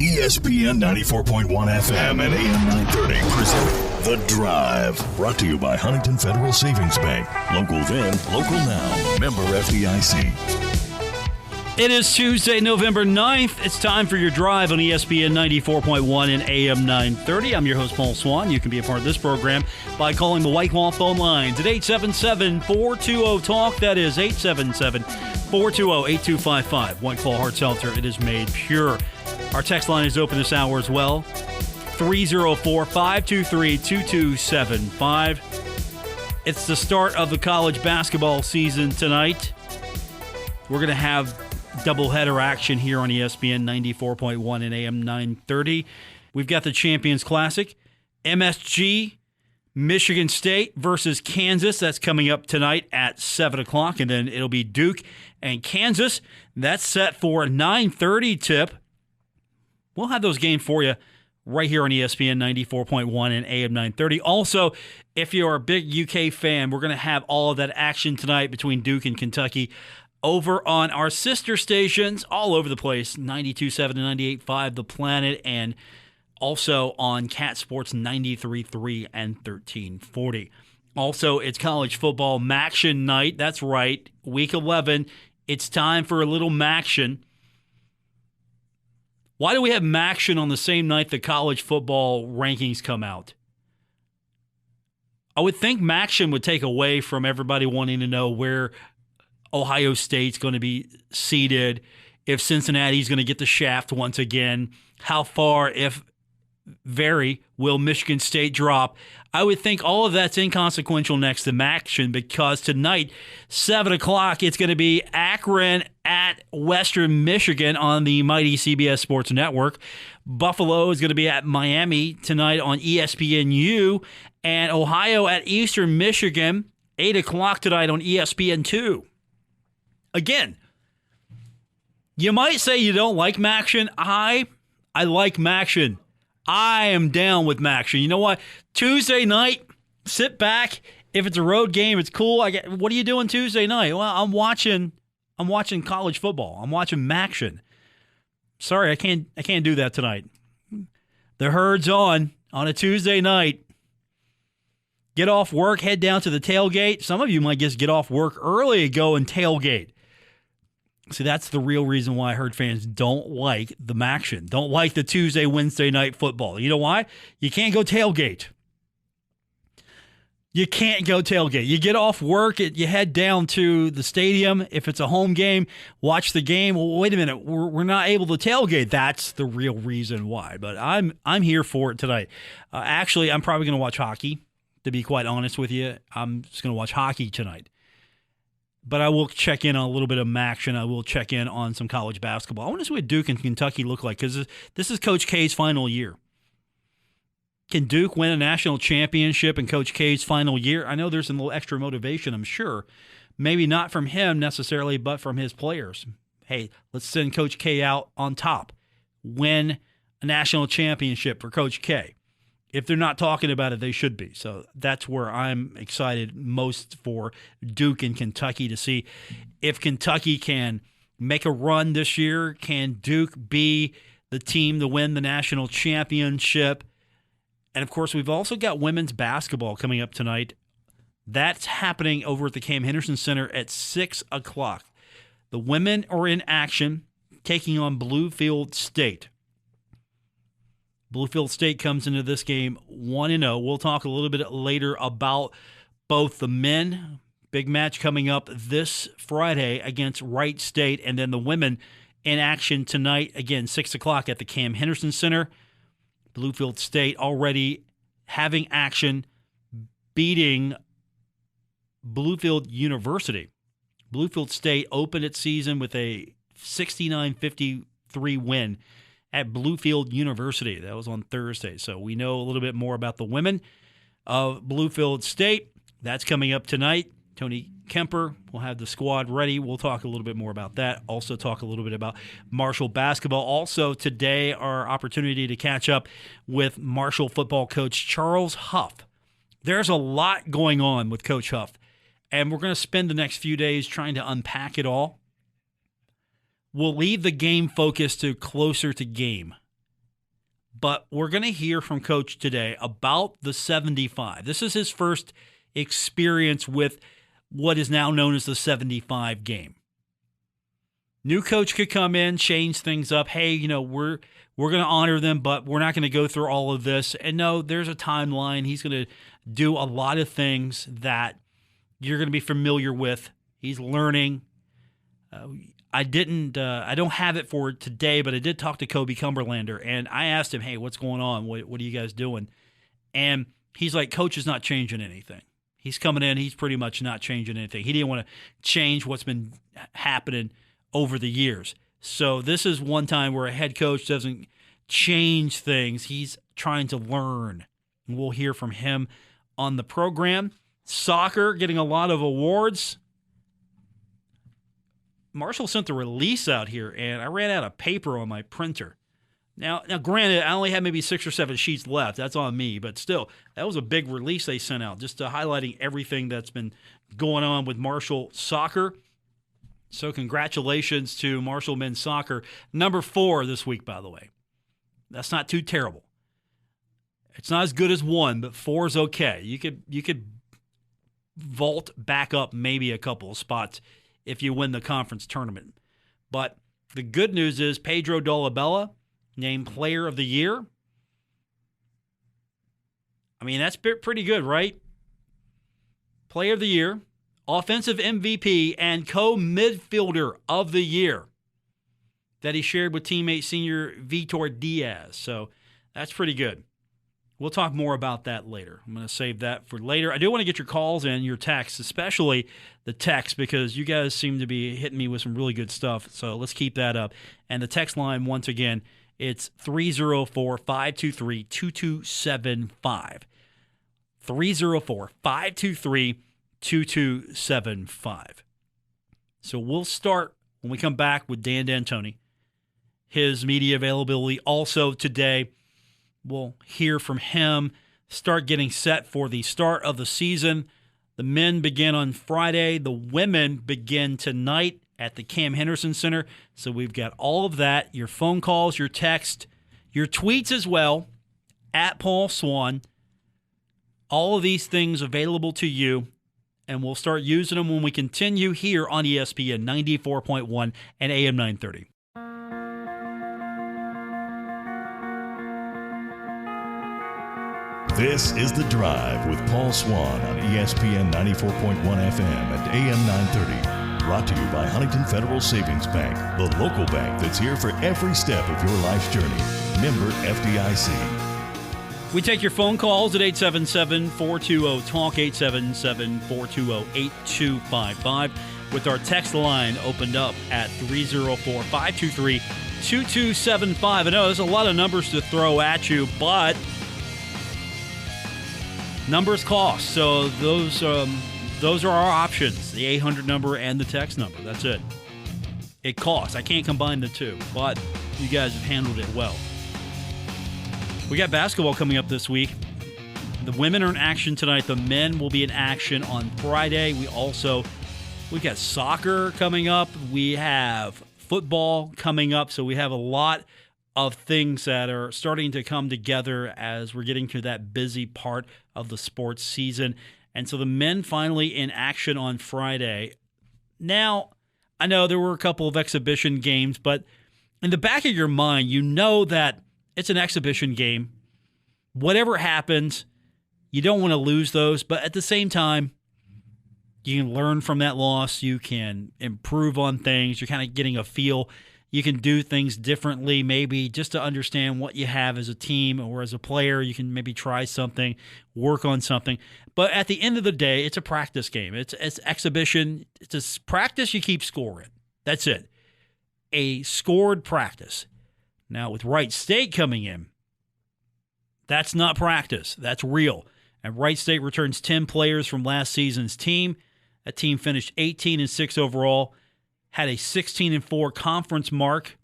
ESPN 94.1 FM and AM 930 present The Drive. Brought to you by Huntington Federal Savings Bank. Local then, local now. Member FDIC. It is Tuesday, November 9th. It's time for your drive on ESPN 94.1 and AM 930. I'm your host, Paul Swann. You can be a part of this program by calling the Whitecloth phone lines at 877-420-TALK. That is 877-420-8255. Whitecloth Hard Seltzer. It is made pure. Our text line is open this hour as well. 304-523-2275. It's the start of the college basketball season tonight. We're going to have doubleheader action here on ESPN 94.1 and AM 930. We've got the Champions Classic, MSG, Michigan State versus Kansas. That's coming up tonight at 7 o'clock, and then it'll be Duke and Kansas. That's set for a 9:30 tip. We'll have those games for you right here on ESPN 94.1 and AM 930. Also, if you're a big UK fan, we're going to have all of that action tonight between Duke and Kentucky over on our sister stations all over the place, 92.7 and 98.5 The Planet, and also on Cat Sports 93.3 and 1340. Also, it's college football Maction night. That's right, Week 11. It's time for a little Maction. Why do we have Maction on the same night the college football rankings come out? I would think Maction would take away from everybody wanting to know where Ohio State's going to be seated, if Cincinnati's going to get the shaft once again, how far, if very, will Michigan State drop. I would think all of that's inconsequential next to Maction, because tonight, 7 o'clock, it's going to be Akron at Western Michigan on the mighty CBS Sports Network. Buffalo is going to be at Miami tonight on ESPNU, and Ohio at Eastern Michigan, 8 o'clock tonight on ESPN2. Again, you might say you don't like Maction. I like Maction. I am down with Maction. You know what? Tuesday night, sit back. If it's a road game, it's cool. What are you doing Tuesday night? Well, I'm watching college football. I'm watching Maction. Sorry, I can't do that tonight. The herd's on a Tuesday night. Get off work, head down to the tailgate. Some of you might just get off work early and go and tailgate. See, that's the real reason why Herd fans don't like the Maction, don't like the Tuesday, Wednesday night football. You know why? You can't go tailgate. You can't go tailgate. You get off work, you head down to the stadium. If it's a home game, watch the game. Well, wait a minute, we're not able to tailgate. That's the real reason why. But I'm here for it tonight. Actually, I'm probably going to watch hockey, to be quite honest with you. I'm just going to watch hockey tonight. But I will check in on a little bit of Maction. I will check in on some college basketball. I want to see what Duke and Kentucky look like, because this is Coach K's final year. Can Duke win a national championship in Coach K's final year? I know there's a little extra motivation, I'm sure. Maybe not from him necessarily, but from his players. Hey, let's send Coach K out on top. Win a national championship for Coach K. If they're not talking about it, they should be. So that's where I'm excited most for Duke and Kentucky, to see if Kentucky can make a run this year. Can Duke be the team to win the national championship? And, of course, we've also got women's basketball coming up tonight. That's happening over at the Cam Henderson Center at 6 o'clock. The women are in action, taking on Bluefield State. Bluefield State comes into this game 1-0. We'll talk a little bit later about both the men. Big match coming up this Friday against Wright State. And then the women in action tonight, again, 6 o'clock at the Cam Henderson Center. Bluefield State already having action, beating Bluefield University. Bluefield State opened its season with a 69-53 win at Bluefield University. That was on Thursday. So we know a little bit more about the women of Bluefield State. That's coming up tonight. Tony Kemper will have the squad ready. We'll talk a little bit more about that. Also talk a little bit about Marshall basketball. Also today, our opportunity to catch up with Marshall football coach Charles Huff. There's a lot going on with Coach Huff, and we're going to spend the next few days trying to unpack it all. We'll leave the game focus to closer to game. But we're going to hear from Coach today about the 75. This is his first experience with what is now known as the 75 game. New coach could come in, change things up. Hey, we're going to honor them, but we're not going to go through all of this. And no, there's a timeline. He's going to do a lot of things that you're going to be familiar with. He's learning. I don't have it for today, but I did talk to Kobe Cumberlander, and I asked him, hey, what's going on? What are you guys doing? And he's like, Coach is not changing anything. He's coming in. He's pretty much not changing anything. He didn't want to change what's been happening over the years. So this is one time where a head coach doesn't change things. He's trying to learn. And we'll hear from him on the program. Soccer getting a lot of awards. Marshall sent the release out here, and I ran out of paper on my printer. Now, granted, I only had maybe 6 or 7 sheets left. That's on me, but still, that was a big release they sent out, just highlighting everything that's been going on with Marshall soccer. So congratulations to Marshall men's soccer. Number 4 this week, by the way. That's not too terrible. It's not as good as 1, but 4 is okay. You could vault back up maybe a couple of spots if you win the conference tournament. But the good news is Pedro Dolabella named Player of the Year. I mean, that's pretty good, right? Player of the Year, Offensive MVP, and co-midfielder of the year that he shared with teammate senior Vitor Diaz. So that's pretty good. We'll talk more about that later. I'm going to save that for later. I do want to get your calls and your texts, especially the text, because you guys seem to be hitting me with some really good stuff. So let's keep that up. And the text line, once again, it's 304-523-2275. 304-523-2275. So we'll start when we come back with Dan D'Antoni. His media availability also today. We'll hear from him, start getting set for the start of the season. The men begin on Friday. The women begin tonight at the Cam Henderson Center. So we've got all of that, your phone calls, your text, your tweets as well, at Paul Swann. All of these things available to you, and we'll start using them when we continue here on ESPN 94.1 and AM 930. This is The Drive with Paul Swann on ESPN 94.1 FM and AM 930. Brought to you by Huntington Federal Savings Bank, the local bank that's here for every step of your life's journey. Member FDIC. We take your phone calls at 877-420-TALK, 877-420-8255, with our text line opened up at 304-523-2275. I know there's a lot of numbers to throw at you, but numbers cost, so those are our options, the 800 number and the text number. That's it. It costs. I can't combine the two, but you guys have handled it well. We got basketball coming up this week. The women are in action tonight. The men will be in action on Friday. We've got soccer coming up. We have football coming up, so we have a lot of things that are starting to come together as we're getting to that busy part of the sports season. And so the men finally in action on Friday. Now, I know there were a couple of exhibition games, but in the back of your mind, you know that it's an exhibition game. Whatever happens, you don't want to lose those, but at the same time, you can learn from that loss. You can improve on things. You're kind of getting a feel. You can do things differently, maybe just to understand what you have as a team or as a player. You can maybe try something, work on something. But at the end of the day, it's a practice game. It's exhibition. It's a practice you keep scoring. That's it. A scored practice. Now, with Wright State coming in, that's not practice. That's real. And Wright State returns 10 players from last season's team. That team finished 18-6 overall. Had a 16-4 conference mark.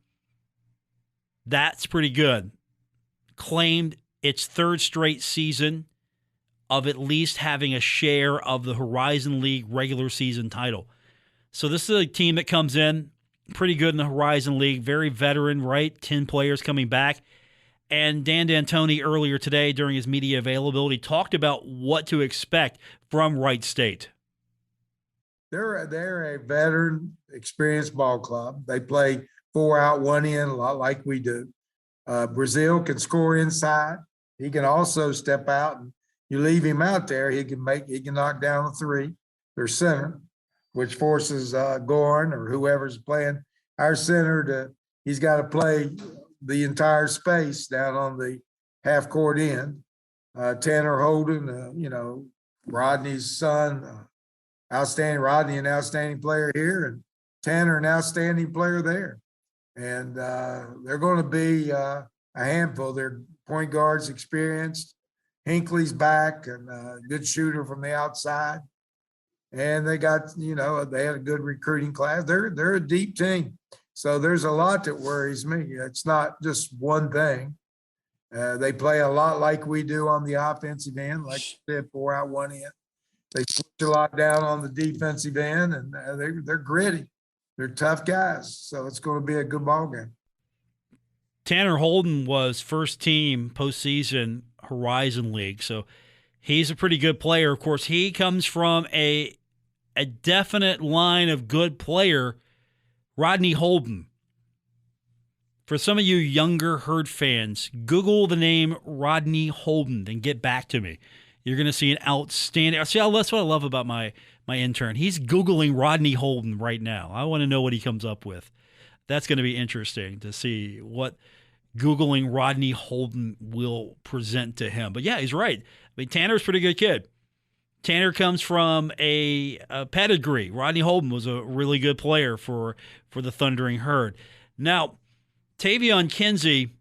That's pretty good. Claimed its third straight season of at least having a share of the Horizon League regular season title. So this is a team that comes in pretty good in the Horizon League, very veteran, right? 10 players coming back. And Dan D'Antoni earlier today during his media availability talked about what to expect from Wright State. They're a veteran, experienced ball club. They play 4 out, 1 in, a lot like we do. Brazil can score inside. He can also step out, and you leave him out there, he can knock down a 3. Their center, which forces Gorn or whoever's playing our center he's got to play the entire space down on the half court end. Tanner Holden, Rodney's son, Rodney, an outstanding player here, and Tanner, an outstanding player there. And they're going to be a handful. Their point guard's experienced. Hinckley's back and a good shooter from the outside. And they got, they had a good recruiting class. They're a deep team. So there's a lot that worries me. It's not just one thing. They play a lot like we do on the offensive end, like you said, 4 out, 1 in. They switch a lot down on the defensive end, and they're gritty. They're tough guys. So it's going to be a good ball game. Tanner Holden was first team postseason Horizon League, so he's a pretty good player. Of course, he comes from a definite line of good player, Rodney Holden. For some of you younger Herd fans, Google the name Rodney Holden and get back to me. You're going to see an outstanding – see, that's what I love about my intern. He's Googling Rodney Holden right now. I want to know what he comes up with. That's going to be interesting to see what Googling Rodney Holden will present to him. But, yeah, he's right. I mean, Tanner's a pretty good kid. Tanner comes from a pedigree. Rodney Holden was a really good player for the Thundering Herd. Now, Tavion Kinsey,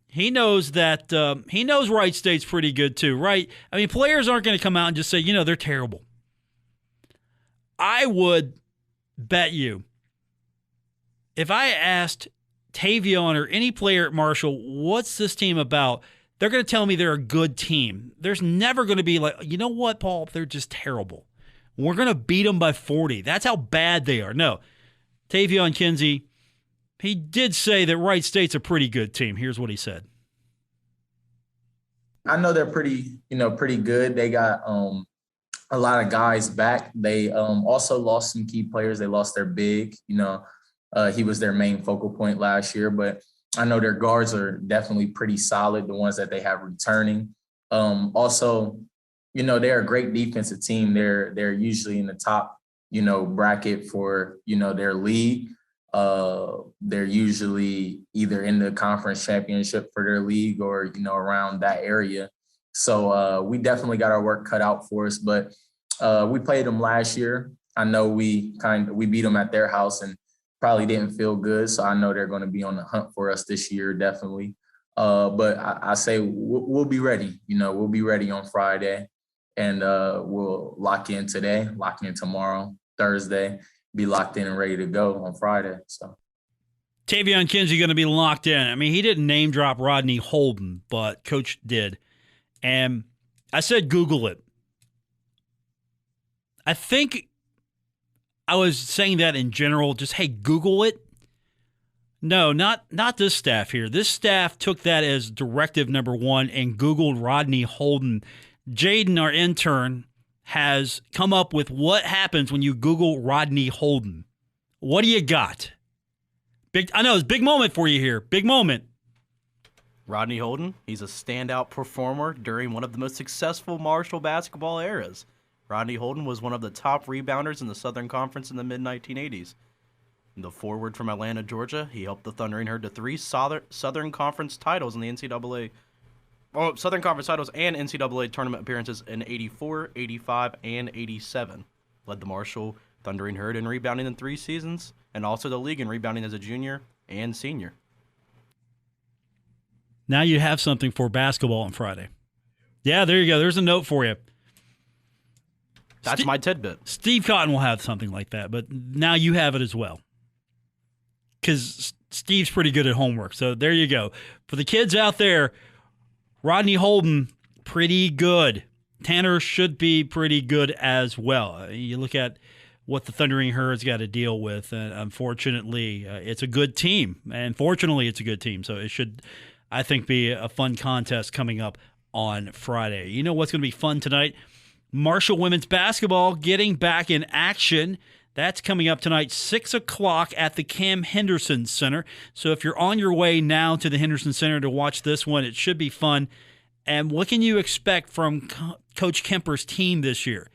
he knows that he knows Wright State's pretty good too, right? I mean, players aren't going to come out and just say, they're terrible. I would bet you if I asked Tavion or any player at Marshall, what's this team about? They're going to tell me they're a good team. There's never going to be like, you know what, Paul? They're just terrible. We're going to beat them by 40. That's how bad they are. No. Tavion Kinsey, he did say that Wright State's a pretty good team. Here's what he said. I know they're pretty good. They got a lot of guys back. They also lost some key players. They lost their big. He was their main focal point last year, but I know their guards are definitely pretty solid, the ones that they have returning. Also, they're a great defensive team. They're usually in the top, bracket for, their league. They're usually either in the conference championship for their league or, around that area. So we definitely got our work cut out for us, but we played them last year. I know we beat them at their house and probably didn't feel good. So I know they're going to be on the hunt for us this year, definitely. But I say we'll be ready. We'll be ready on Friday, and we'll lock in today, lock in tomorrow, Thursday, be locked in and ready to go on Friday. So Tavion Kinsey going to be locked in. I mean, he didn't name drop Rodney Holden, but Coach did. And I said Google it. I think I was saying that in general, just, hey, Google it. No, not this staff here. This staff took that as directive number 1 and Googled Rodney Holden. Jaden, our intern, has come up with what happens when you Google Rodney Holden. What do you got? I know, it's a big moment for you here. Big moment. Rodney Holden, he's a standout performer during one of the most successful Marshall basketball eras. Rodney Holden was one of the top rebounders in the Southern Conference in the mid-1980s. The forward from Atlanta, Georgia, he helped the Thundering Herd to 3 Southern Conference titles in the NCAA. Well, Southern Conference titles and NCAA tournament appearances in 84, 85, and 87. Led the Marshall Thundering Herd in rebounding in 3 seasons, and also the league in rebounding as a junior and senior. Now you have something for basketball on Friday. Yeah, there you go. There's a note for you. That's my tidbit. Steve Cotton will have something like that, but now you have it as well. Because Steve's pretty good at homework. So there you go. For the kids out there, Rodney Holden, pretty good. Tanner should be pretty good as well. You look at what the Thundering Herd's got to deal with, and unfortunately, it's a good team. And fortunately, it's a good team. So I think be a fun contest coming up on Friday. You know what's going to be fun tonight? Marshall women's basketball getting back in action. That's coming up tonight, 6 o'clock at the Cam Henderson Center. So if you're on your way now to the Henderson Center to watch this one, it should be fun. And what can you expect from Coach Kemper's team this year?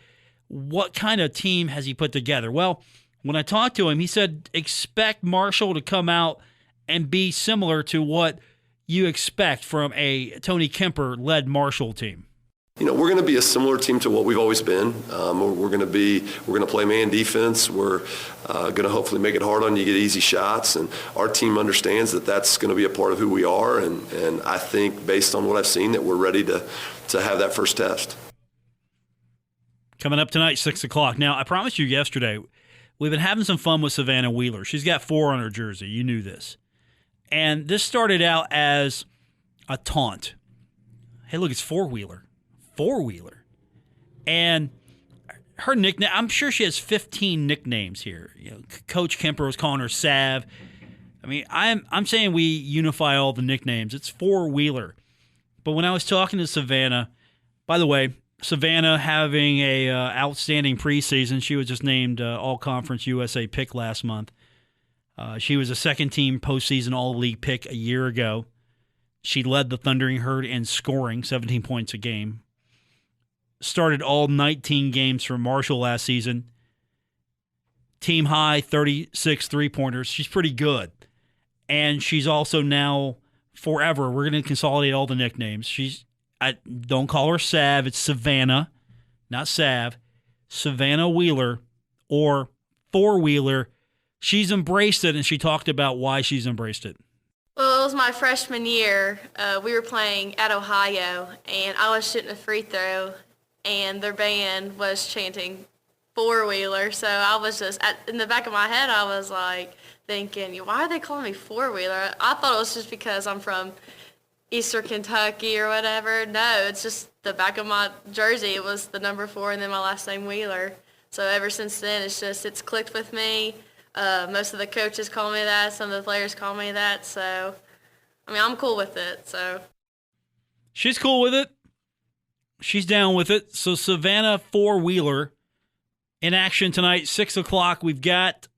What kind of team has he put together? Well, when I talked to him, he said expect Marshall to come out and be similar to what you expect from a Tony Kemper-led Marshall team. We're going to be a similar team to what we've always been. We're going to play man defense. We're going to hopefully make it hard on you, get easy shots, and our team understands that that's going to be a part of who we are. And I think based on what I've seen, that we're ready to have that first test. Coming up tonight, 6 o'clock. Now, I promised you yesterday, we've been having some fun with Savannah Wheeler. She's got 4 on her jersey. You knew this. And this started out as a taunt. Hey, look, it's four-wheeler. And her nickname, I'm sure she has 15 nicknames here. Coach Kemper was calling her Sav. I mean, I'm saying we unify all the nicknames. It's four-wheeler. But when I was talking to Savannah, by the way, Savannah having a outstanding preseason. She was just named All-Conference USA pick last month. She was a second-team postseason All-League pick a year ago. She led the Thundering Herd in scoring, 17 points a game. Started all 19 games for Marshall last season. Team high, 36 three-pointers. She's pretty good. And she's also now forever. We're going to consolidate all the nicknames. I don't call her Sav. It's Savannah, not Sav. Savannah Wheeler or four-wheeler. She's embraced it, and she talked about why she's embraced it. Well, it was my freshman year. We were playing at Ohio, and I was shooting a free throw, and their band was chanting four-wheeler. So I was just, in the back of my head, I was like thinking, why are they calling me four-wheeler? I thought it was just because I'm from Eastern Kentucky or whatever. No, it's just the back of my jersey. It was the number 4 and then my last name Wheeler. So ever since then, it's clicked with me. Most of the coaches call me that. Some of the players call me that. So, I mean, I'm cool with it. So she's cool with it. She's down with it. So Savannah four-wheeler in action tonight, 6 o'clock. We've got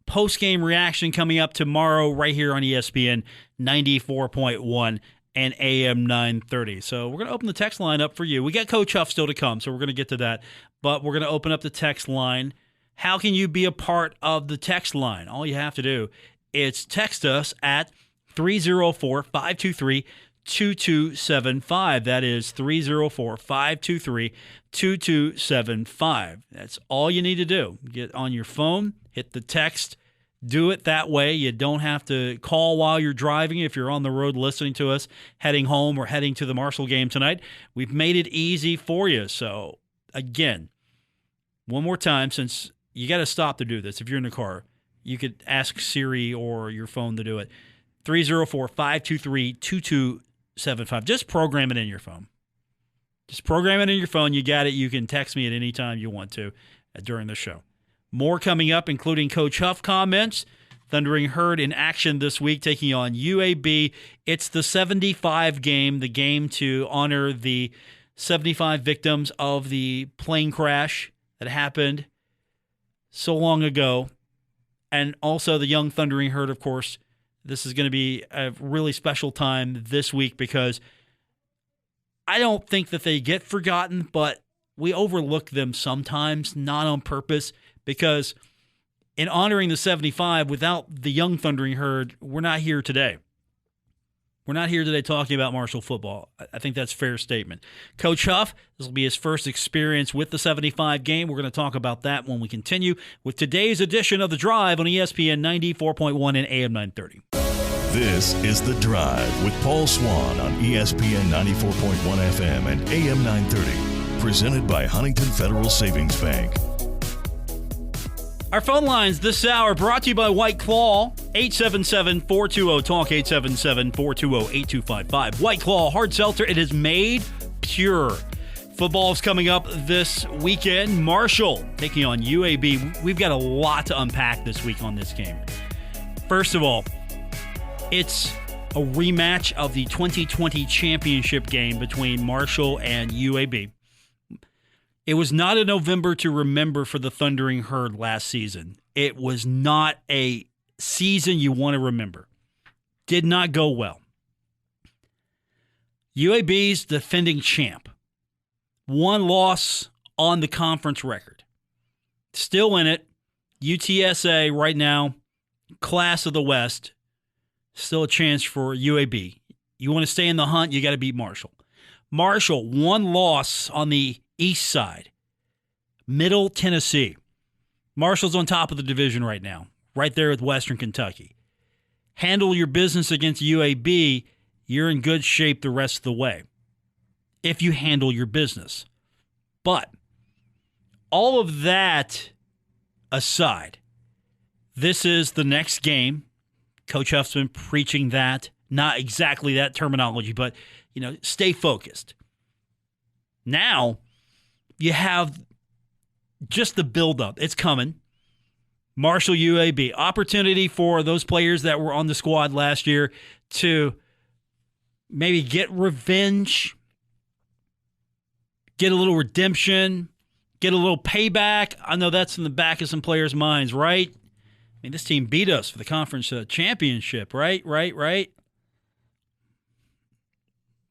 post-game reaction coming up tomorrow right here on ESPN 94.1 and AM 930. So we're going to open the text line up for you. We got Coach Huff still to come, so we're going to get to that. But we're going to open up the text line. How can you be a part of the text line? All you have to do is text us at 304-523-2275. That is 304-523-2275. That's all you need to do. Get on your phone, hit the text, do it that way. You don't have to call while you're driving if you're on the road listening to us, heading home or heading to the Marshall game tonight. We've made it easy for you. So, again, one more time, since you got to stop to do this. If you're in the car, you could ask Siri or your phone to do it. 304-523-2275. Just program it in your phone. Just program it in your phone. You got it. You can text me at any time you want to during the show. More coming up, including Coach Huff comments. Thundering Herd in action this week, taking on UAB. It's the 75 game, the game to honor the 75 victims of the plane crash that happened so long ago. And also the Young Thundering Herd, of course. This is going to be a really special time this week because I don't think that they get forgotten, but we overlook them sometimes, not on purpose, because in honoring the 75, without the Young Thundering Herd, we're not here today. We're not here today talking about Marshall football. I think that's a fair statement. Coach Huff, this will be his first experience with the 75 game. We're going to talk about that when we continue with today's edition of The Drive on ESPN 94.1 and AM 930. This is The Drive with Paul Swann on ESPN 94.1 FM and AM 930. Presented by Huntington Federal Savings Bank. Our phone lines this hour brought to you by White Claw, 877-420-TALK, 877-420-8255. White Claw Hard Seltzer, it is made pure. Football's coming up this weekend. Marshall taking on UAB. We've got a lot to unpack this week on this game. First of all, it's a rematch of the 2020 championship game between Marshall and UAB. It was not a November to remember for the Thundering Herd last season. It was not a season you want to remember. Did not go well. UAB's defending champ. One loss on the conference record. Still in it. UTSA right now, class of the West. Still a chance for UAB. You want to stay in the hunt, you got to beat Marshall. Marshall, one loss on the east side. Middle Tennessee. Marshall's on top of the division right now, right there with Western Kentucky. Handle your business against UAB, you're in good shape the rest of the way, if you handle your business. But all of that aside, this is the next game. Coach Huff's been preaching that, not exactly that terminology, but, stay focused. Now, you have just the buildup. It's coming. Marshall UAB. Opportunity for those players that were on the squad last year to maybe get revenge, get a little redemption, get a little payback. I know that's in the back of some players' minds, right? I mean, this team beat us for the conference championship, right?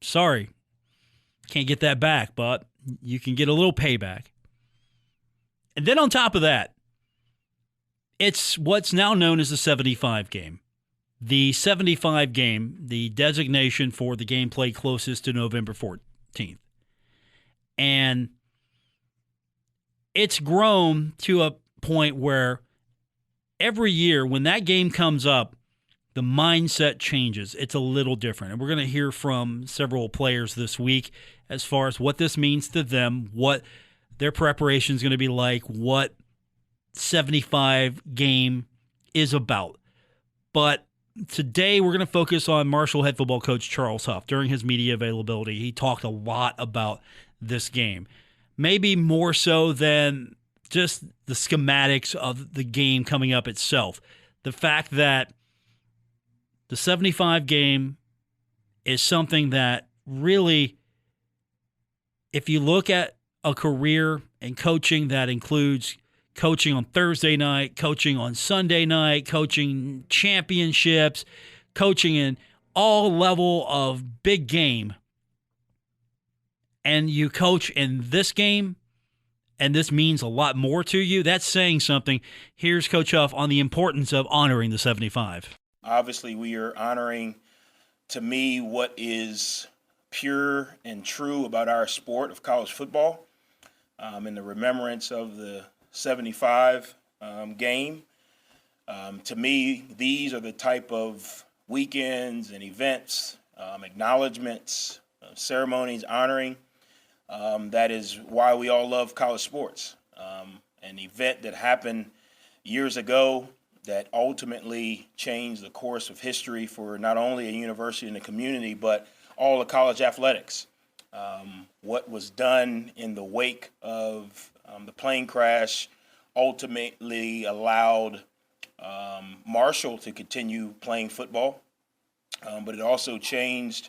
Sorry. Can't get that back, but you can get a little payback. And then on top of that, it's what's now known as the 75 game. The 75 game, the designation for the game played closest to November 14th. And it's grown to a point where every year when that game comes up, the mindset changes. It's a little different. And we're going to hear from several players this week as far as what this means to them, what their preparation is going to be like, what 75 game is about. But today we're going to focus on Marshall head football coach Charles Huff. During his media availability, he talked a lot about this game. Maybe more so than just the schematics of the game coming up itself. The fact that the 75 game is something that really, if you look at a career in coaching that includes coaching on Thursday night, coaching on Sunday night, coaching championships, coaching in all level of big game, and you coach in this game, and this means a lot more to you, that's saying something. Here's Coach Huff on the importance of honoring the 75. Obviously, we are honoring, to me, what is pure and true about our sport of college football, in the remembrance of the 75 game. To me, these are the type of weekends and events, acknowledgments, ceremonies, honoring. That is why we all love college sports. An event that happened years ago that ultimately changed the course of history for not only a university and a community, but all of college athletics. What was done in the wake of the plane crash ultimately allowed Marshall to continue playing football, but it also changed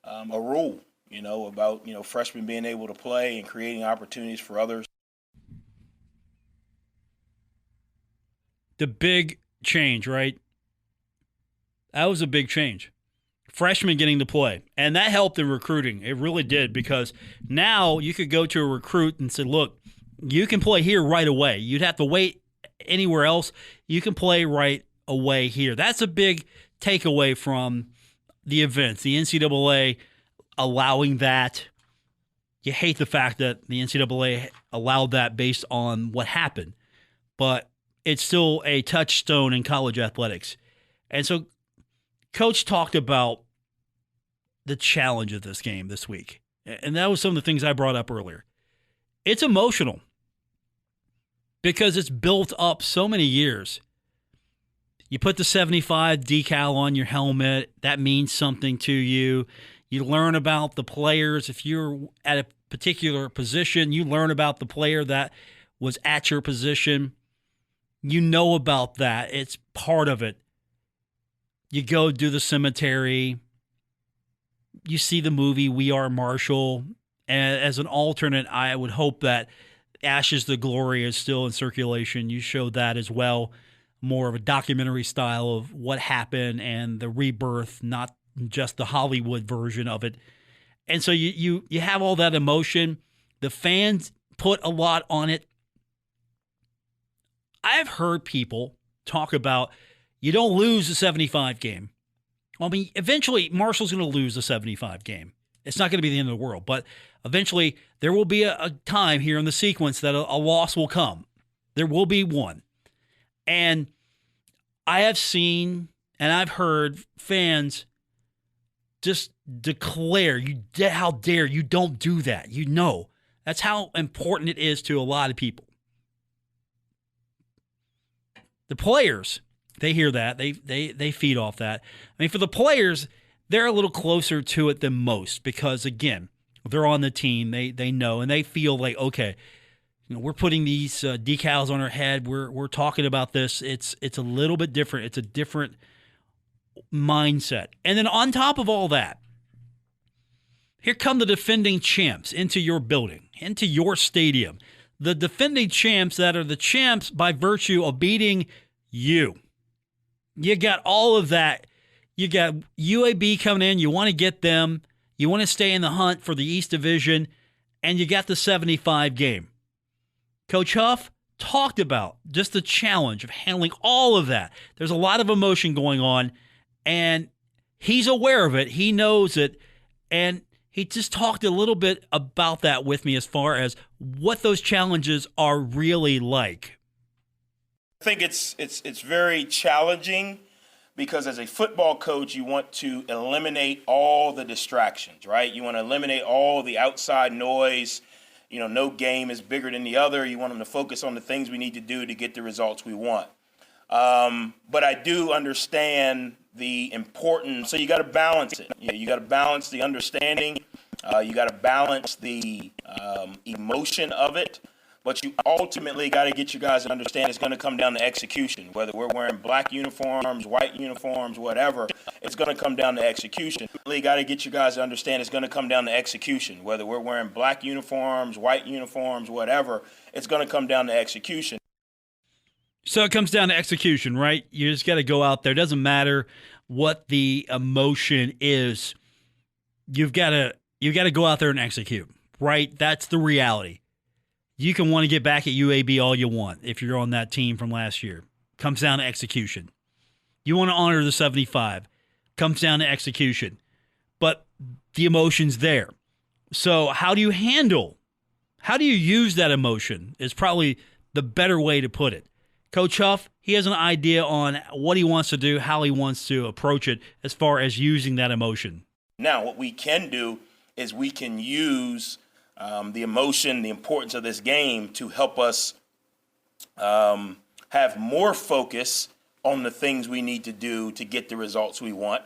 a rule, about freshmen being able to play and creating opportunities for others. The big change, right? That was a big change. Freshmen getting to play. And that helped in recruiting. It really did, because now you could go to a recruit and say, look, you can play here right away. You'd have to wait anywhere else. You can play right away here. That's a big takeaway from the events. The NCAA allowing that. You hate the fact that the NCAA allowed that based on what happened. But it's still a touchstone in college athletics. And so Coach talked about the challenge of this game this week. And that was some of the things I brought up earlier. It's emotional because it's built up so many years. You put the 75 decal on your helmet. That means something to you. You learn about the players. If you're at a particular position, you learn about the player that was at your position. You know about that. It's part of it. You go do the cemetery. You see the movie We Are Marshall. And as an alternate, I would hope that Ashes to Glory is still in circulation. You show that as well, more of a documentary style of what happened and the rebirth, not just the Hollywood version of it. And so you have all that emotion. The fans put a lot on it. I've heard people talk about you don't lose the 75 game. I mean, eventually Marshall's going to lose the 75 game. It's not going to be the end of the world, but eventually there will be a time here in the sequence that a loss will come. There will be one. And I have seen and I've heard fans just declare, how dare you, don't do that. You know, that's how important it is to a lot of people. The players, they hear that. They feed off that. I mean, for the players, they're a little closer to it than most because, again, they're on the team. They know, and they feel like, okay, we're putting these decals on our head. We're talking about this. It's a little bit different. It's a different mindset. And then on top of all that, here come the defending champs into your building, into your stadium. The defending champs that are the champs by virtue of beating you. You got all of that. You got UAB coming in. You want to get them. You want to stay in the hunt for the East Division. And you got the 75 game. Coach Huff talked about just the challenge of handling all of that. There's a lot of emotion going on. And he's aware of it. He knows it. And he just talked a little bit about that with me as far as what those challenges are really like. I think it's very challenging because as a football coach, you want to eliminate all the distractions, right? You want to eliminate all the outside noise. You know, no game is bigger than the other. You want them to focus on the things we need to do to get the results we want. But I do understand the importance. So you got to balance it. You got to balance the understanding. You got to balance the emotion of it. But you ultimately got to get you guys to understand it's going to come down to execution. Whether we're wearing black uniforms, white uniforms, whatever, it's going to come down to execution. You got to get you guys to understand it's going to come down to execution. Whether we're wearing black uniforms, white uniforms, whatever, it's going to come down to execution. So it comes down to execution, right? You just got to go out there. It doesn't matter what the emotion is. You've got to go out there and execute, right? That's the reality. You can want to get back at UAB all you want if you're on that team from last year. Comes down to execution. You want to honor the 75. Comes down to execution. But the emotion's there. So how do you use that emotion is probably the better way to put it. Coach Huff, he has an idea on what he wants to do, how he wants to approach it as far as using that emotion. Now, what we can do is we can use the emotion, the importance of this game to help us have more focus on the things we need to do to get the results we want.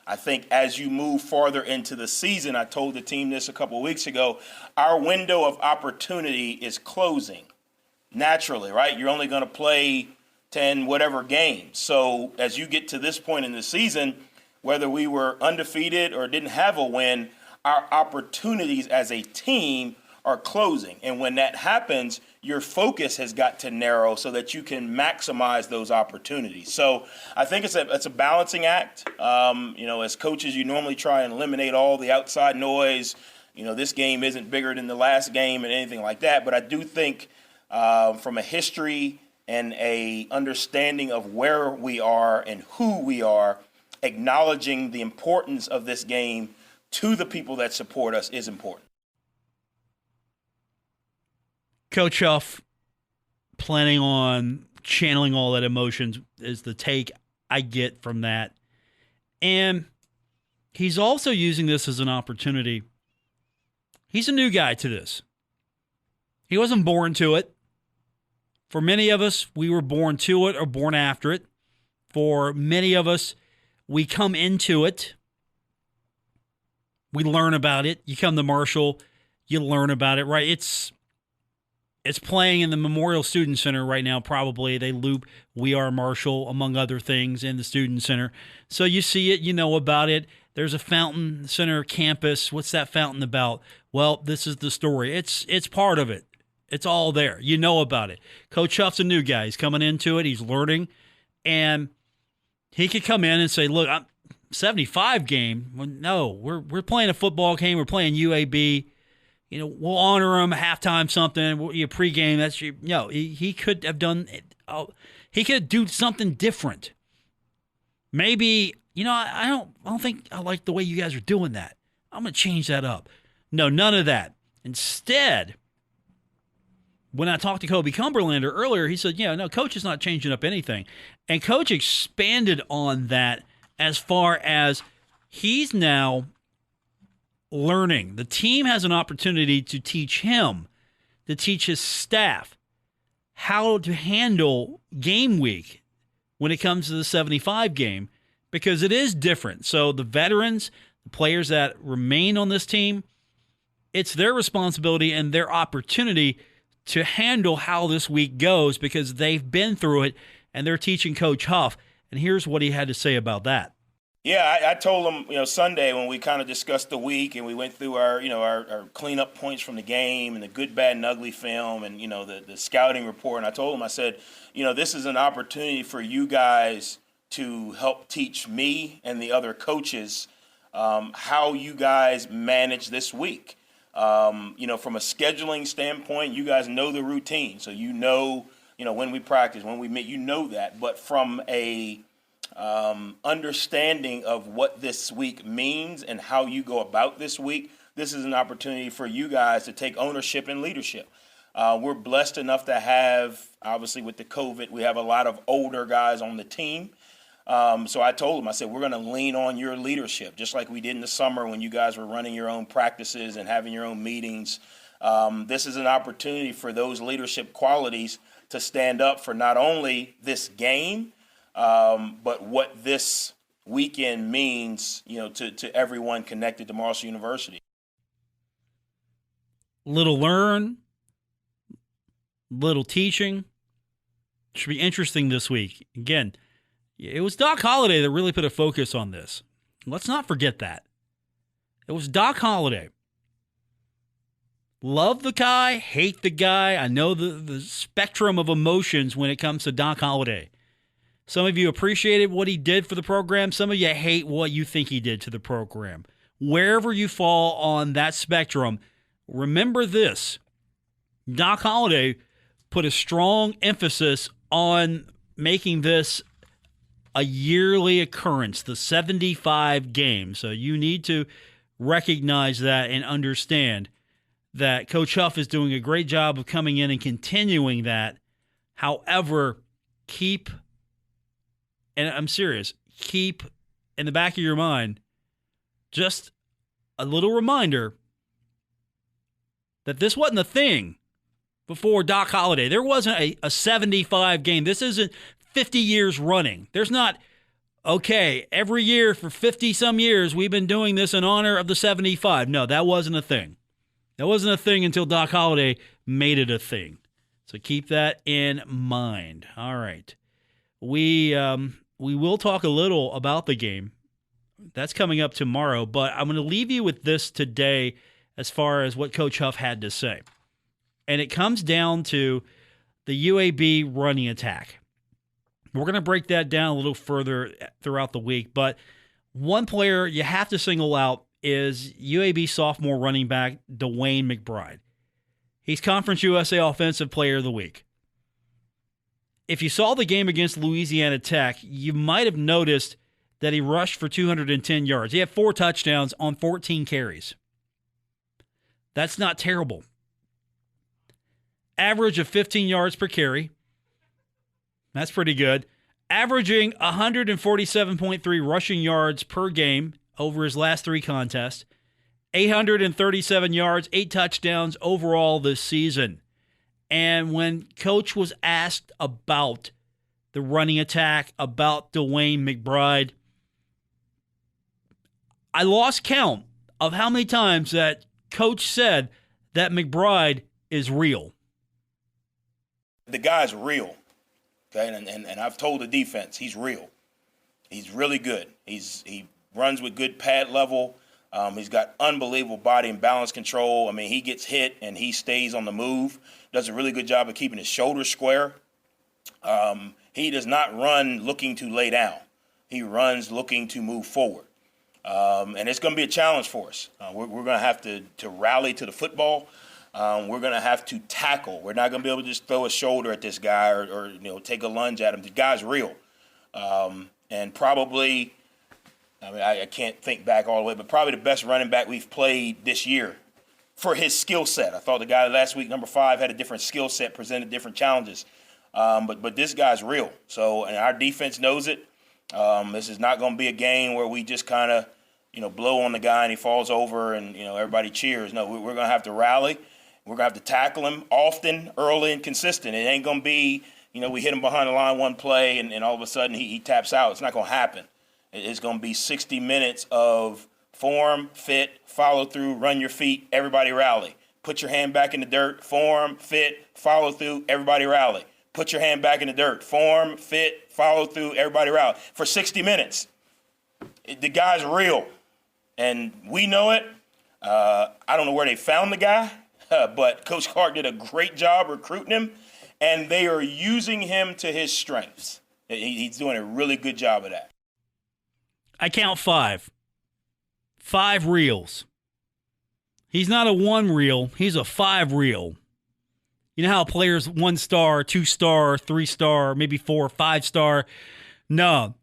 I think as you move farther into the season, I told the team this a couple of weeks ago, our window of opportunity is closing naturally, right? You're only going to play 10 whatever games. So as you get to this point in the season, whether we were undefeated or didn't have a win, our opportunities as a team are closing. And when that happens, your focus has got to narrow so that you can maximize those opportunities. So I think it's a balancing act. As coaches, you normally try and eliminate all the outside noise. This game isn't bigger than the last game and anything like that. But I do think from a history and a understanding of where we are and who we are, acknowledging the importance of this game to the people that support us is important. Coach Huff planning on channeling all that emotions is the take I get from that. And he's also using this as an opportunity. He's a new guy to this. He wasn't born to it. For many of us, we were born to it or born after it. For many of us, we come into it. We learn about it. You come to Marshall, you learn about it, right? It's It's playing in the Memorial Student Center right now, probably. They loop We Are Marshall, among other things, in the Student Center. So you see it, you know about it. There's a fountain center campus. What's that fountain about? Well, this is the story. It's part of it. It's all there. You know about it. Coach Huff's a new guy. He's coming into it. He's learning. And he could come in and say, look, I'm 75 game. Well, no, we're playing a football game. We're playing UAB. You know, we'll honor him halftime something. You pregame. That's you know. He could have done. He could do something different. Maybe I don't think I like the way you guys are doing that. I'm gonna change that up. No, none of that. Instead, when I talked to Kobe Cumberlander earlier, he said, no, Coach is not changing up anything, and Coach expanded on that as far as he's now learning. The team has an opportunity to teach him, to teach his staff how to handle game week when it comes to the 75 game, because it is different. So the veterans, the players that remain on this team, it's their responsibility and their opportunity to handle how this week goes, because they've been through it and they're teaching Coach Huff. And here's what he had to say about that. Yeah, I told him, Sunday when we kind of discussed the week and we went through our cleanup points from the game and the good, bad, and ugly film and, the scouting report. And I told him, I said, this is an opportunity for you guys to help teach me and the other coaches how you guys manage this week. From a scheduling standpoint, you guys know the routine. So when we practice, when we meet, that. But from a understanding of what this week means and how you go about this week, this is an opportunity for you guys to take ownership and leadership. We're blessed enough to have, obviously with the COVID, we have a lot of older guys on the team. So I told him, I said, we're going to lean on your leadership, just like we did in the summer when you guys were running your own practices and having your own meetings. This is an opportunity for those leadership qualities to stand up for not only this game, but what this weekend means, to everyone connected to Marshall University. Little learn, little teaching. Should be interesting this week. Again, it was Doc Holliday that really put a focus on this. Let's not forget that. It was Doc Holliday. Love the guy, hate the guy. I know the spectrum of emotions when it comes to Doc Holliday. Some of you appreciated what he did for the program. Some of you hate what you think he did to the program. Wherever you fall on that spectrum, remember this. Doc Holliday put a strong emphasis on making this a yearly occurrence, the 75 games. So you need to recognize that and understand that Coach Huff is doing a great job of coming in and continuing that. However, and I'm serious, keep in the back of your mind just a little reminder that this wasn't a thing before Doc Holliday. There wasn't a 75 game. This isn't 50 years running. There's not, every year for 50-some years we've been doing this in honor of the 75. No, that wasn't a thing. That wasn't a thing until Doc Holliday made it a thing. So keep that in mind. All right. We will talk a little about the game. That's coming up tomorrow, but I'm going to leave you with this today as far as what Coach Huff had to say. And it comes down to the UAB running attack. We're going to break that down a little further throughout the week, but one player you have to single out is UAB sophomore running back Dwayne McBride. He's Conference USA Offensive Player of the Week. If you saw the game against Louisiana Tech, you might have noticed that he rushed for 210 yards. He had 4 touchdowns on 14 carries. That's not terrible. Average of 15 yards per carry. That's pretty good. Averaging 147.3 rushing yards per game over his last 3 contests. 837 yards, 8 touchdowns overall this season. And when Coach was asked about the running attack, about Dwayne McBride, I lost count of how many times that Coach said that McBride is real. The guy's real, okay? And I've told the defense, he's real. He's really good. He runs with good pad level. He's got unbelievable body and balance control. I mean, he gets hit and he stays on the move. Does a really good job of keeping his shoulders square. He does not run looking to lay down. He runs looking to move forward. And it's going to be a challenge for us. We're going to have to rally to the football. We're going to have to tackle. We're not going to be able to just throw a shoulder at this guy or take a lunge at him. The guy's real. And probably, I mean, I can't think back all the way, but probably the best running back we've played this year for his skill set. I thought the guy last week, number 5, had a different skill set, presented different challenges. But this guy's real. So, and our defense knows it. This is not going to be a game where we just kind of, blow on the guy and he falls over and, everybody cheers. No, we're going to have to rally. We're going to have to tackle him often, early, and consistent. It ain't going to be, we hit him behind the line one play and all of a sudden he taps out. It's not going to happen. It's going to be 60 minutes of form, fit, follow through, run your feet, everybody rally. Put your hand back in the dirt, form, fit, follow through, everybody rally. Put your hand back in the dirt, form, fit, follow through, everybody rally. For 60 minutes. The guy's real, and we know it. I don't know where they found the guy, but Coach Clark did a great job recruiting him, and they are using him to his strengths. He's doing a really good job of that. I count 5. 5 reels. He's not a 1 reel. He's a 5 reel. You know how players 1 star, 2 star, 3 star, maybe 4 or 5 star? No.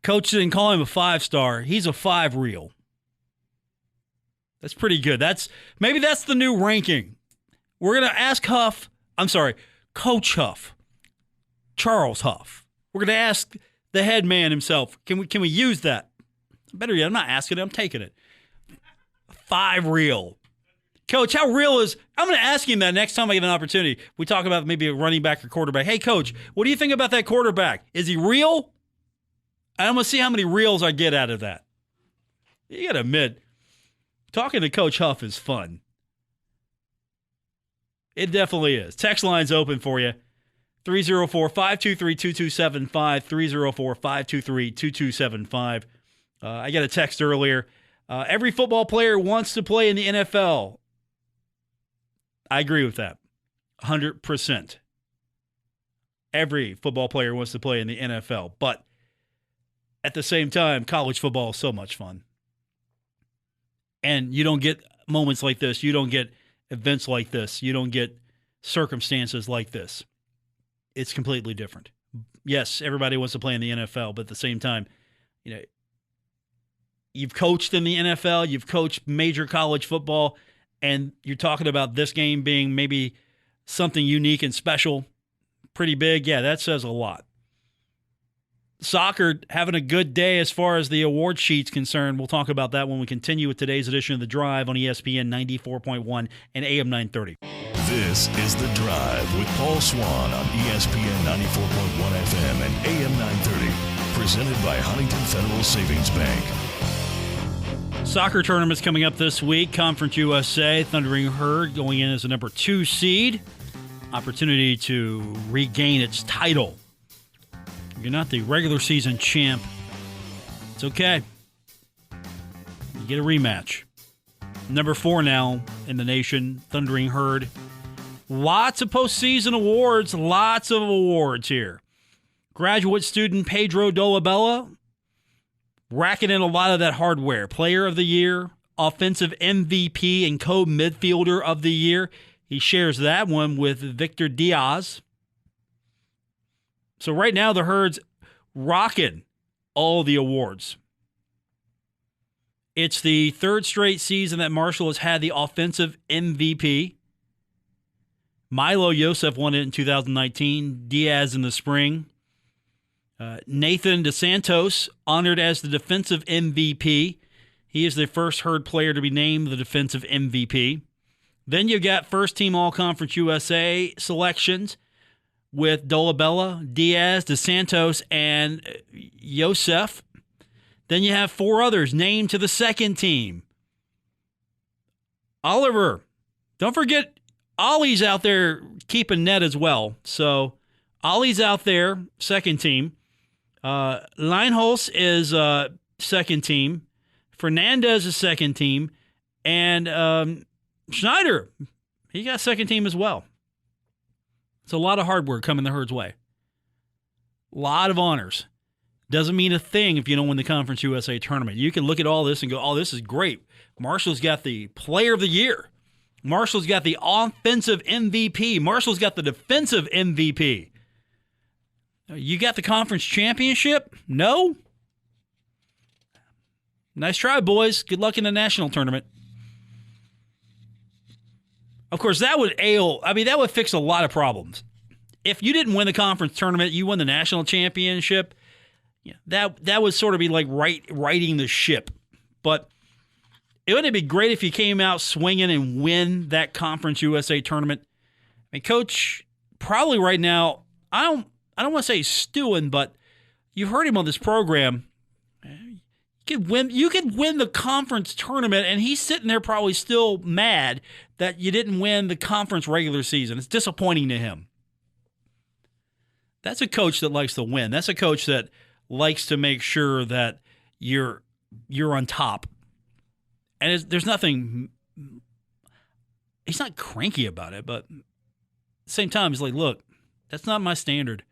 Coach didn't call him a 5 star. He's a 5 reel. That's pretty good. Maybe that's the new ranking. We're going to ask Coach Huff, Charles Huff. We're going to ask the head man himself, can we use that? Better yet, I'm not asking it, I'm taking it. 5 reel. Coach, how real is, I'm going to ask him that next time I get an opportunity. We talk about maybe a running back or quarterback. Hey, Coach, what do you think about that quarterback? Is he real? I'm going to see how many reels I get out of that. You got to admit, talking to Coach Huff is fun. It definitely is. Text line's open for you. 304-523-2275, 304-523-2275. I got a text earlier. Every football player wants to play in the NFL. I agree with that. 100%. Every football player wants to play in the NFL. But at the same time, college football is so much fun. And you don't get moments like this. You don't get events like this. You don't get circumstances like this. It's completely different. Yes, everybody wants to play in the NFL, but at the same time, you've coached in the NFL, you've coached major college football, and you're talking about this game being maybe something unique and special, pretty big. Yeah, that says a lot. Soccer having a good day as far as the award sheet's concerned. We'll talk about that when we continue with today's edition of The Drive on ESPN 94.1 and AM 930. This is The Drive with Paul Swann on ESPN 94.1 FM and AM 930. Presented by Huntington Federal Savings Bank. Soccer tournaments coming up this week. Conference USA, Thundering Herd going in as the number 2 seed. Opportunity to regain its title. You're not the regular season champ. It's okay. You get a rematch. Number 4 now in the nation, Thundering Herd. Lots of postseason awards. Lots of awards here. Graduate student Pedro Dolabella racking in a lot of that hardware. Player of the Year, Offensive MVP, and Co-Midfielder of the Year. He shares that one with Victor Diaz. So right now the Herd's rocking all the awards. It's the 3rd straight season that Marshall has had the Offensive MVP. Milo Yosef won it in 2019, Diaz in the spring. Nathan DeSantos honored as the Defensive MVP. He is the first Herd player to be named the Defensive MVP. Then you got First Team All-Conference USA selections with Dolabella, Diaz, DeSantos, and Yosef. Then you have 4 others named to the second team. Oliver. Don't forget Ollie's out there keeping net as well. So Ollie's out there, second team. Leinholz is second team. Fernandez is second team. And Schneider, he got second team as well. It's a lot of hard work coming the Herd's way. A lot of honors. Doesn't mean a thing if you don't win the Conference USA tournament. You can look at all this and go, oh, this is great. Marshall's got the player of the year. Marshall's got the offensive MVP. Marshall's got the defensive MVP. You got the conference championship? No? Nice try, boys. Good luck in the national tournament. Of course, that would fix a lot of problems. If you didn't win the conference tournament, you won the national championship, that would sort of be like righting the ship. But it wouldn't be great if you came out swinging and win that Conference USA tournament. I mean, Coach, probably right now, I don't want to say stewing, but you've heard him on this program. You could win the conference tournament, and he's sitting there probably still mad that you didn't win the conference regular season. It's disappointing to him. That's a coach that likes to win. That's a coach that likes to make sure that you're on top. And there's nothing. He's not cranky about it, but at the same time, he's like, look, that's not my standard.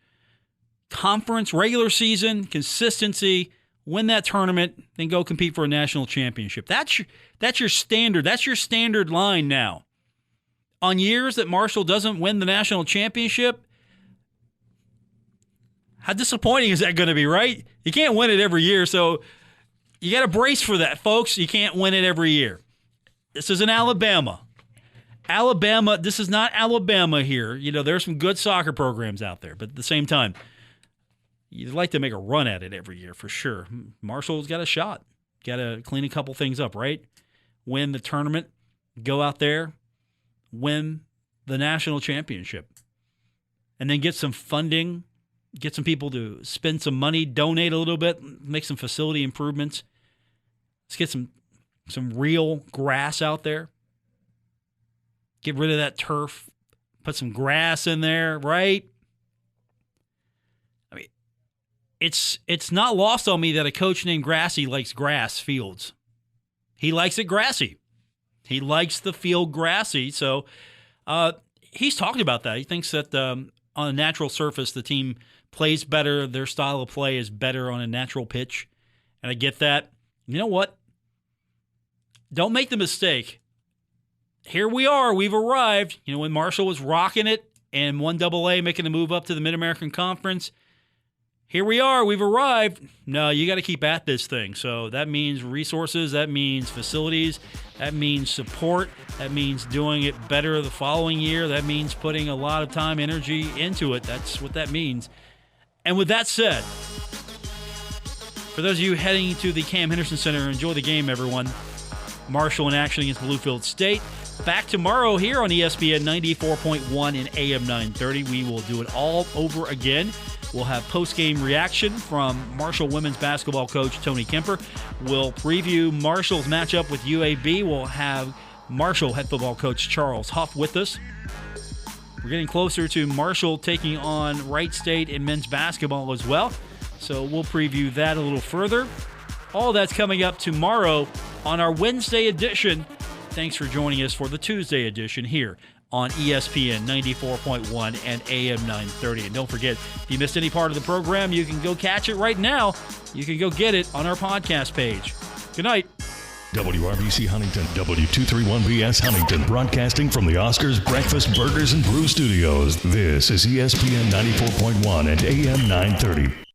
Conference, regular season, consistency. Win that tournament, then go compete for a national championship. That's your standard. That's your standard line now. On years that Marshall doesn't win the national championship, how disappointing is that going to be, right? You can't win it every year, so you got to brace for that, folks. You can't win it every year. This is in Alabama. This is not Alabama here. There's some good soccer programs out there, but at the same time, you'd like to make a run at it every year for sure. Marshall's got a shot. Got to clean a couple things up, right? Win the tournament, go out there, win the national championship, and then get some funding, get some people to spend some money, donate a little bit, make some facility improvements. Let's get some real grass out there. Get rid of that turf. Put some grass in there, right? It's not lost on me that a coach named Grassy likes grass fields. He likes it grassy. He likes the field grassy. So he's talking about that. He thinks that on a natural surface, the team plays better. Their style of play is better on a natural pitch. And I get that. You know what? Don't make the mistake. Here we are. We've arrived. When Marshall was rocking it and 1AA making the move up to the Mid-American Conference, here we are. We've arrived. No, you got to keep at this thing. So that means resources. That means facilities. That means support. That means doing it better the following year. That means putting a lot of time, energy into it. That's what that means. And with that said, for those of you heading to the Cam Henderson Center, enjoy the game, everyone. Marshall in action against Bluefield State. Back tomorrow here on ESPN 94.1 and AM 930. We will do it all over again. We'll have post-game reaction from Marshall women's basketball coach Tony Kemper. We'll preview Marshall's matchup with UAB. We'll have Marshall head football coach Charles Huff with us. We're getting closer to Marshall taking on Wright State in men's basketball as well. So we'll preview that a little further. All that's coming up tomorrow on our Wednesday edition. Thanks for joining us for the Tuesday edition here on ESPN 94.1 and AM 930. And don't forget, if you missed any part of the program, you can go catch it right now. You can go get it on our podcast page. Good night. WRBC Huntington, W231BS Huntington, broadcasting from the Oscars Breakfast Burgers and Brew Studios. This is ESPN 94.1 and AM 930.